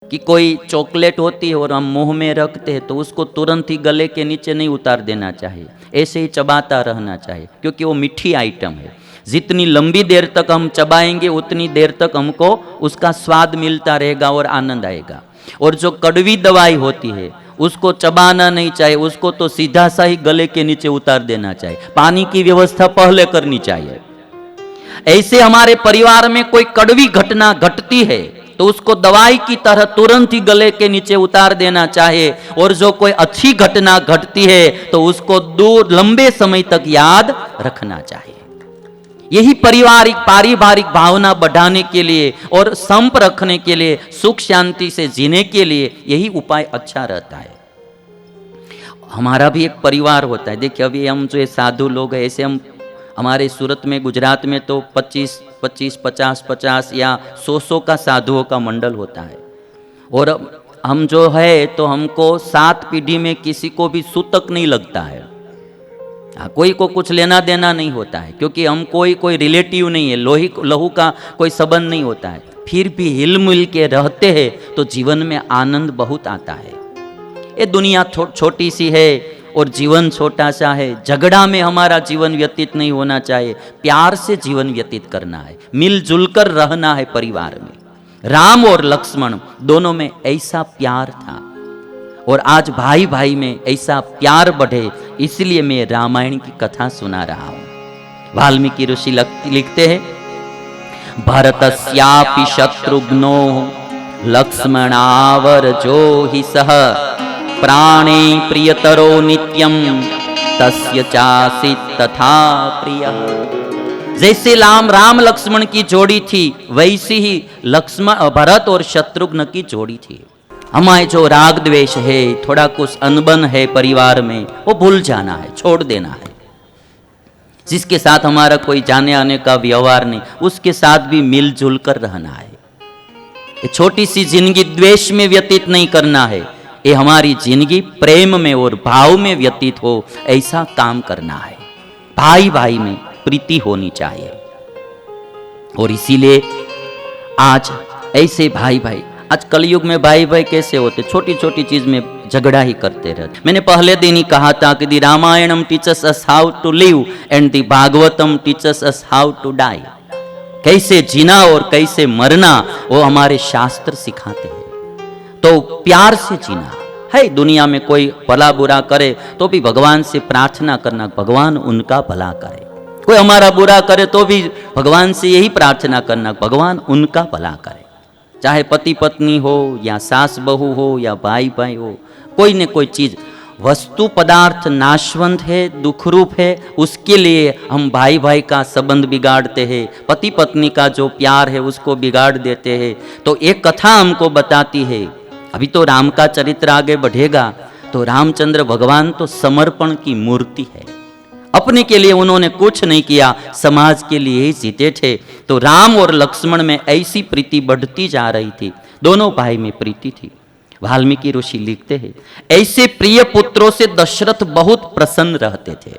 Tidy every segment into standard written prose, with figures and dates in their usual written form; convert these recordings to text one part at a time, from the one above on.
कि कोई चॉकलेट होती है और हम मुंह में रखते हैं तो उसको तुरंत ही गले के नीचे नहीं उतार देना चाहिए, ऐसे ही चबाता रहना चाहिए, क्योंकि वो मीठी आइटम है। जितनी लंबी देर तक हम चबाएंगे उतनी देर तक हमको उसका स्वाद मिलता रहेगा और आनंद आएगा। और जो कड़वी दवाई होती है उसको चबाना नहीं चाहिए, उसको तो सीधा सा ही गले के नीचे उतार देना चाहिए, पानी की व्यवस्था पहले करनी चाहिए। ऐसे हमारे परिवार में कोई कड़वी घटना घटती है तो उसको दवाई की तरह तुरंत ही गले के नीचे उतार देना चाहिए, और जो कोई अच्छी घटना घटती है तो उसको दूर लंबे समय तक याद रखना चाहिए। यही पारिवारिक भावना बढ़ाने के लिए और संप रखने के लिए, सुख शांति से जीने के लिए यही उपाय अच्छा रहता है। हमारा भी एक परिवार होता है। देखिए अभी हम जो साधु लोग हैं, ऐसे हम हमारे सूरत में, गुजरात में तो 25 50 या 100 का साधुओं का मंडल होता है। और हम जो है तो हमको 7 पीढ़ी में किसी को भी सूतक नहीं लगता है, कोई को कुछ लेना देना नहीं होता है, क्योंकि हम कोई रिलेटिव नहीं है, लहू का कोई संबंध नहीं होता है। फिर भी हिल मिल के रहते हैं तो जीवन में आनंद बहुत आता है। ये दुनिया छोटी सी है और जीवन छोटा सा है। झगड़ा में हमारा जीवन व्यतीत नहीं होना चाहिए, प्यार से जीवन व्यतीत करना है, मिलजुल कर रहना है परिवार में। राम और लक्ष्मण दोनों में ऐसा प्यार था और आज भाई भाई में ऐसा प्यार बढ़े, इसलिए मैं रामायण की कथा सुना रहा हूं। वाल्मीकि ऋषि लिखते हैं, भरतस्यापि शत्रुघ्नो लक्ष्मणावर जो ही सह प्राणे प्रियतरो नित्यम तस्य चासी तथा प्रिय। जैसे राम लक्ष्मण की जोड़ी थी वैसी ही भरत और शत्रुघ्न की जोड़ी थी। हमारे जो राग द्वेष है, थोड़ा कुछ अनबन है परिवार में, वो भूल जाना है, छोड़ देना है। जिसके साथ हमारा कोई जाने आने का व्यवहार नहीं, उसके साथ भी मिलजुल कर रहना है। ये छोटी सी जिंदगी द्वेष में व्यतीत नहीं करना है, ये हमारी जिंदगी प्रेम में और भाव में व्यतीत हो, ऐसा काम करना है। भाई भाई में प्रीति होनी चाहिए। और इसीलिए आज ऐसे भाई भाई, आज कलयुग में भाई भाई कैसे होते, छोटी छोटी चीज में झगड़ा ही करते रहते। मैंने पहले दिन ही कहा था कि the Ramayanam teaches us how to live and the Bhagavatam teaches us how to die. कैसे जीना और कैसे मरना वो हमारे शास्त्र सिखाते हैं। तो प्यार से जीना है। दुनिया में कोई भला बुरा करे तो भी भगवान से प्रार्थना करना, भगवान उनका भला करे। कोई हमारा बुरा करे तो भी भगवान से यही प्रार्थना करना, भगवान उनका भला करे। चाहे पति पत्नी हो या सास बहू हो या भाई भाई हो, कोई न कोई चीज, वस्तु पदार्थ नाशवंत है, दुखरूप है, उसके लिए हम भाई भाई का संबंध बिगाड़ते हैं, पति पत्नी का जो प्यार है उसको बिगाड़ देते हैं। तो एक कथा हमको बताती है, अभी तो राम का चरित्र आगे बढ़ेगा, तो रामचंद्र भगवान तो समर्पण की मूर्ति है। अपने के लिए उन्होंने कुछ नहीं किया, समाज के लिए ही जीते थे। तो राम और लक्ष्मण में ऐसी प्रीति बढ़ती जा रही थी, दोनों भाई में प्रीति थी। वाल्मीकि ऋषि लिखते हैं, ऐसे प्रिय पुत्रों से दशरथ बहुत प्रसन्न रहते थे।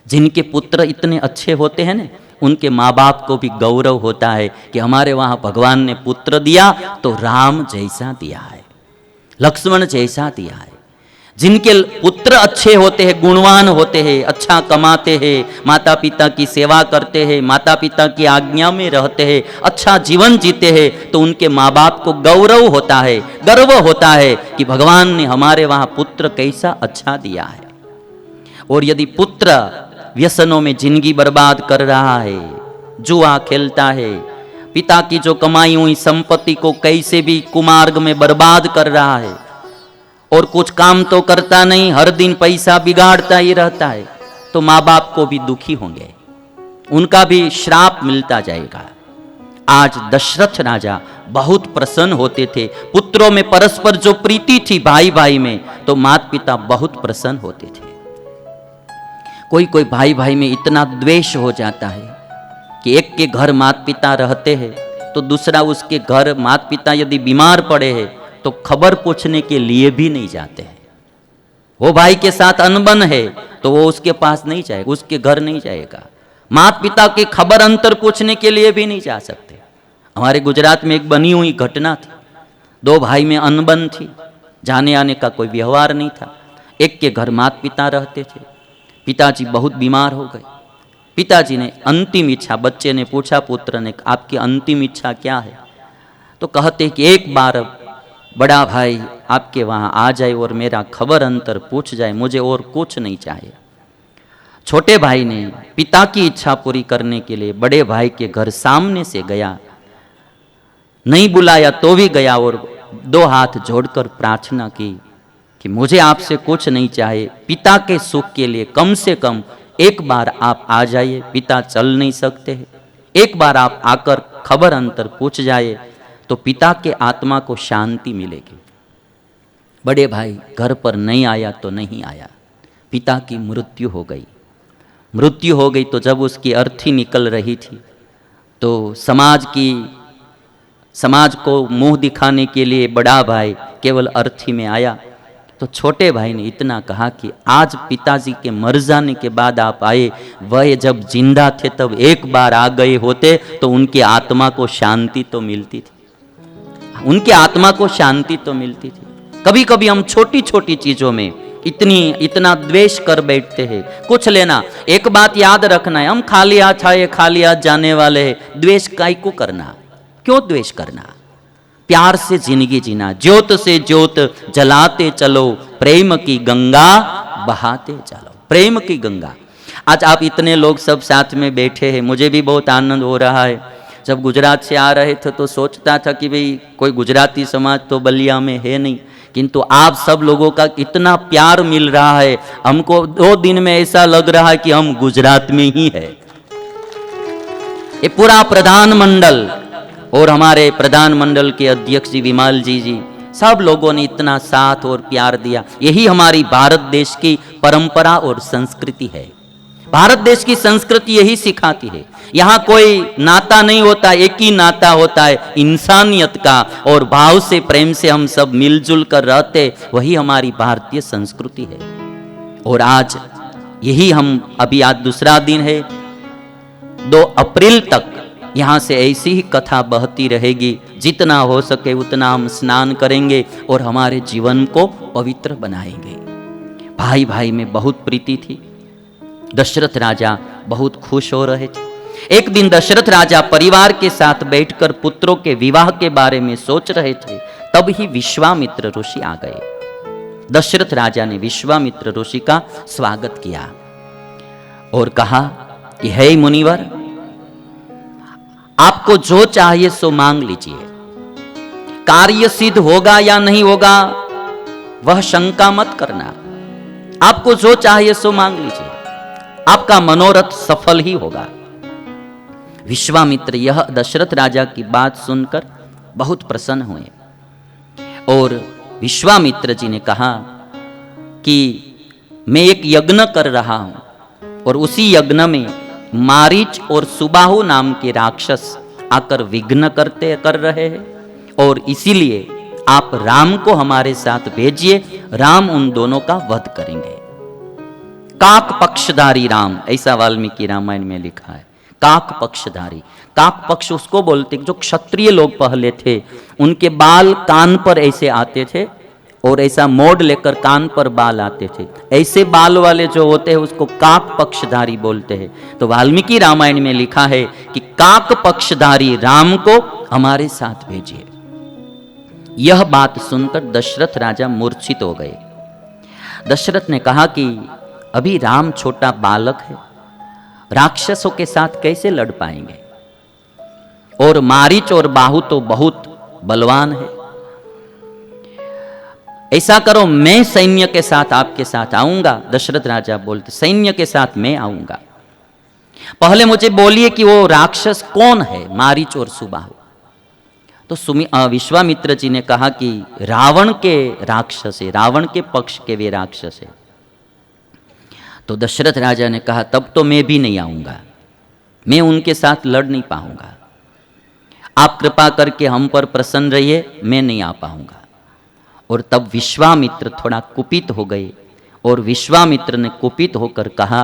जिनके पुत्र इतने अच्छे होते हैं ना, उनके माँ बाप को भी गौरव होता है कि हमारे वहां भगवान ने पुत्र दिया तो राम जैसा दिया है, लक्ष्मण जैसा दिया है। जिनके पुत्र अच्छे होते हैं, गुणवान होते हैं, अच्छा कमाते हैं, माता पिता की सेवा करते हैं, माता पिता की आज्ञा में रहते हैं, अच्छा जीवन जीते हैं, तो उनके माँ बाप को गौरव होता है, गर्व होता है कि भगवान ने हमारे वहां पुत्र कैसा अच्छा दिया है। और यदि पुत्र व्यसनों में जिंदगी बर्बाद कर रहा है, जुआ खेलता है, पिता की जो कमाई हुई संपत्ति को कैसे भी कुमार्ग में बर्बाद कर रहा है और कुछ काम तो करता नहीं, हर दिन पैसा बिगाड़ता ही रहता है, तो माँ बाप को भी दुखी होंगे, उनका भी श्राप मिलता जाएगा। आज दशरथ राजा बहुत प्रसन्न होते थे, पुत्रों में परस्पर जो प्रीति थी भाई भाई में, तो माता पिता बहुत प्रसन्न होते थे। कोई कोई भाई भाई में इतना द्वेष हो जाता है कि एक के घर माता पिता रहते हैं तो दूसरा उसके घर माता पिता यदि बीमार पड़े हैं तो खबर पूछने के लिए भी नहीं जाते हैं। वो भाई के साथ अनबन है तो वो उसके पास नहीं जाएगा, उसके घर नहीं जाएगा। माता पिता की खबर अंतर पूछने के लिए भी नहीं जा सकते। हमारे गुजरात में एक बनी हुई घटना थी, दो भाई में अनबन थी, जाने आने का कोई व्यवहार नहीं था। एक के घर माता पिता रहते थे। पिताजी बहुत बीमार हो गए। पिताजी ने अंतिम इच्छा, बच्चे ने पूछा पुत्र ने, आपकी अंतिम इच्छा क्या है? तो कहते कि एक बार बड़ा भाई आपके वहाँ आ जाए और मेरा खबर अंतर पूछ जाए, मुझे और कुछ नहीं चाहिए। छोटे भाई ने पिता की इच्छा पूरी करने के लिए बड़े भाई के घर सामने से गया, नहीं बुलाया तो भी गया और दो हाथ जोड़कर प्रार्थना की कि मुझे आपसे कुछ नहीं चाहिए, पिता के सुख के लिए कम से कम एक बार आप आ जाइए। पिता चल नहीं सकते हैं, एक बार आप आकर खबर अंतर पूछ जाइए तो पिता के आत्मा को शांति मिलेगी। बड़े भाई घर पर नहीं आया तो नहीं आया, पिता की मृत्यु हो गई। मृत्यु हो गई तो जब उसकी अर्थी निकल रही थी तो समाज को मुंह दिखाने के लिए बड़ा भाई केवल अर्थी में आया। तो छोटे भाई ने इतना कहा कि आज पिताजी के मर जाने के बाद आप आए, वह जब जिंदा थे तब एक बार आ गए होते तो उनकी आत्मा को शांति तो मिलती थी, उनकी आत्मा को शांति तो मिलती थी। कभी कभी हम छोटी छोटी चीजों में इतना द्वेष कर बैठते हैं। कुछ लेना, एक बात याद रखना है, हम खाली हाथ आए खाली हाथ जाने वाले हैं। द्वेष काहे को करना, क्यों द्वेष करना? प्यार से जिंदगी जीना, ज्योत से ज्योत जलाते चलो, प्रेम की गंगा बहाते चलो। प्रेम की गंगा। आज आप इतने लोग सब साथ में बैठे हैं, मुझे भी बहुत आनंद हो रहा है। जब गुजरात से आ रहे थे तो सोचता था कि भाई कोई गुजराती समाज तो बलिया में है नहीं, किंतु आप सब लोगों का इतना प्यार मिल रहा है, हमको 2 दिन में ऐसा लग रहा है कि हम गुजरात में ही है। ये पूरा प्रधानमंडल और हमारे प्रधानमंडल के अध्यक्ष जी विमल जी सब लोगों ने इतना साथ और प्यार दिया। यही हमारी भारत देश की परंपरा और संस्कृति है। भारत देश की संस्कृति यही सिखाती है। यहाँ कोई नाता नहीं होता, एक ही नाता होता है इंसानियत का, और भाव से प्रेम से हम सब मिलजुल कर रहते, वही हमारी भारतीय संस्कृति है। और आज यही हम अभी आज दूसरा दिन है, 2 अप्रैल तक यहाँ से ऐसी ही कथा बहती रहेगी। जितना हो सके उतना हम स्नान करेंगे और हमारे जीवन को पवित्र बनाएंगे। भाई भाई में बहुत प्रीति थी। दशरथ राजा बहुत खुश हो रहे थे। एक दिन दशरथ राजा परिवार के साथ बैठकर पुत्रों के विवाह के बारे में सोच रहे थे, तब ही विश्वामित्र ऋषि आ गए। दशरथ राजा ने विश्वामित्र ऋषि का स्वागत किया और कहा कि हे मुनिवर, आपको जो चाहिए सो मांग लीजिए। कार्य सिद्ध होगा या नहीं होगा वह शंका मत करना, आपको जो चाहिए सो मांग लीजिए, आपका मनोरथ सफल ही होगा। विश्वामित्र यह दशरथ राजा की बात सुनकर बहुत प्रसन्न हुए और विश्वामित्र जी ने कहा कि मैं एक यज्ञ कर रहा हूं और उसी यज्ञ में मारीच और सुबाहु नाम के राक्षस आकर विघ्न कर रहे हैं, और इसीलिए आप राम को हमारे साथ भेजिए, राम उन दोनों का वध करेंगे। काक पक्षधारी राम, ऐसा वाल्मीकि रामायण में लिखा है। काक पक्षधारी, काक पक्ष उसको बोलते जो क्षत्रिय लोग पहले थे, उनके बाल कान पर ऐसे आते थे और ऐसा मोड़ लेकर कान पर बाल आते थे। ऐसे बाल वाले जो होते हैं उसको काक पक्षधारी बोलते हैं। तो वाल्मीकि रामायण में लिखा है कि काक पक्षधारी राम को हमारे साथ भेजिए। यह बात सुनकर दशरथ राजा मूर्छित हो गए। दशरथ ने कहा कि अभी राम छोटा बालक है, राक्षसों के साथ कैसे लड़ पाएंगे, और मारीच और बाहु तो बहुत बलवान है। ऐसा करो, मैं सैन्य के साथ आपके साथ आऊंगा। दशरथ राजा बोलते, सैन्य के साथ मैं आऊंगा, पहले मुझे बोलिए कि वो राक्षस कौन है, मारीच और सुबाहु। तो विश्वामित्र जी ने कहा कि रावण के राक्षस है, रावण के पक्ष के वे राक्षस है। तो दशरथ राजा ने कहा तब तो मैं भी नहीं आऊंगा, मैं उनके साथ लड़ नहीं पाऊंगा, आप कृपा करके हम पर प्रसन्न रहिए, मैं नहीं आ पाऊंगा। और तब विश्वामित्र थोड़ा कुपित हो गए और विश्वामित्र ने कुपित होकर कहा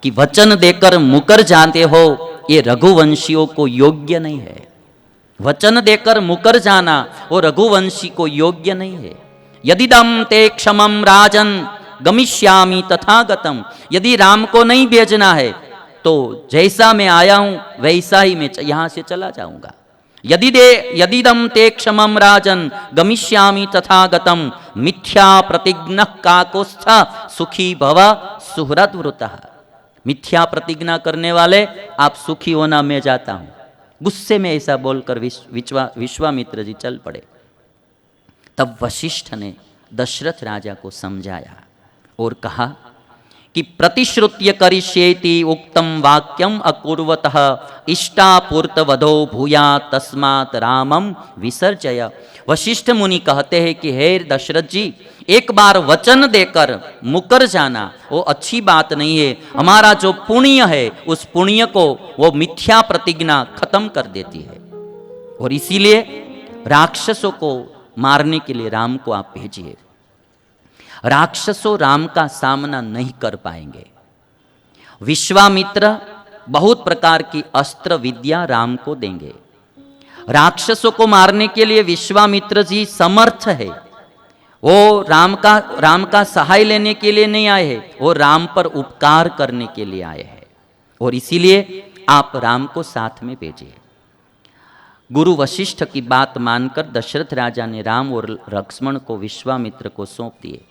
कि वचन देकर मुकर जाते हो, ये रघुवंशियों को योग्य नहीं है। वचन देकर मुकर जाना वो रघुवंशी को योग्य नहीं है। यदिदम ते क्षमम राजन गमिष्यामि तथागतम, यदि राम को नहीं भेजना है तो जैसा मैं आया हूं वैसा ही मैं यहां से चला जाऊंगा। यदिदम ते क्षमम राजन गमिष्यामि तथागतम मिथ्या प्रतिज्ञ काकोस्थ सुखी भव सुहृद वृतः। मिथ्या प्रतिज्ञा करने वाले आप सुखी होना, मैं जाता हूं। गुस्से में ऐसा बोलकर विश्वामित्र जी चल पड़े। तब वशिष्ठ ने दशरथ राजा को समझाया और कहा कि प्रतिश्रुत्य करिष्येति उक्तम वाक्यम अकुर्वतः इष्टापूर्त वधो भूया तस्मात् रामम विसर्जय। वशिष्ठ मुनि कहते हैं कि हे दशरथ जी, एक बार वचन देकर मुकर जाना वो अच्छी बात नहीं है। हमारा जो पुण्य है उस पुण्य को वो मिथ्या प्रतिज्ञा खत्म कर देती है, और इसीलिए राक्षसों को मारने के लिए राम को आप भेजिए। राक्षसों राम का सामना नहीं कर पाएंगे। विश्वामित्र बहुत प्रकार की अस्त्र विद्या राम को देंगे। राक्षसों को मारने के लिए विश्वामित्र जी समर्थ है। वो राम का सहाय लेने के लिए नहीं आए हैं, वो राम पर उपकार करने के लिए आए हैं, और इसीलिए आप राम को साथ में भेजिए। गुरु वशिष्ठ की बात मानकर दशरथ राजा ने राम और लक्ष्मण को विश्वामित्र को सौंप दिए।